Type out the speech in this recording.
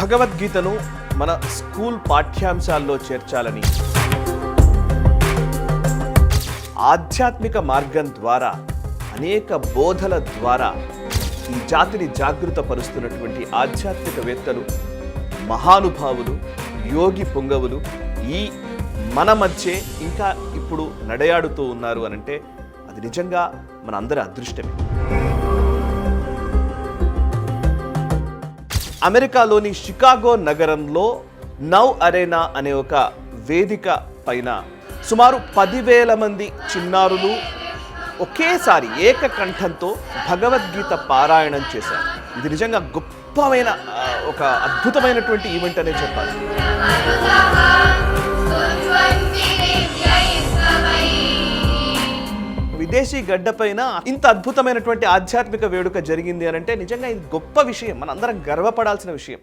భగవద్గీతను మన స్కూల్ పాఠ్యాంశాల్లో చేర్చాలని, ఆధ్యాత్మిక మార్గం ద్వారా అనేక బోధల ద్వారా ఈ జాతిని జాగృతపరుస్తున్నటువంటి ఆధ్యాత్మికవేత్తలు, మహానుభావులు, యోగి పుంగవులు ఈ మన మధ్యే ఇంకా ఇప్పుడు నడయాడుతూ ఉన్నారు అనంటే అది నిజంగా మన అందరి అదృష్టమే. అమెరికాలోని షికాగో నగరంలో నౌ అరేనా అనే ఒక వేదిక పైన సుమారు 10,000 మంది చిన్నారులు ఒకేసారి ఏకకంఠంతో భగవద్గీత పారాయణం చేశారు. ఇది నిజంగా గొప్పమైన ఒక అద్భుతమైనటువంటి ఈవెంట్ అనే చెప్పాలి. విదేశీ గడ్డపైన ఇంత అద్భుతమైనటువంటి ఆధ్యాత్మిక వేడుక జరిగింది అనంటే నిజంగా ఇది గొప్ప విషయం, మనందరం గర్వపడాల్సిన విషయం.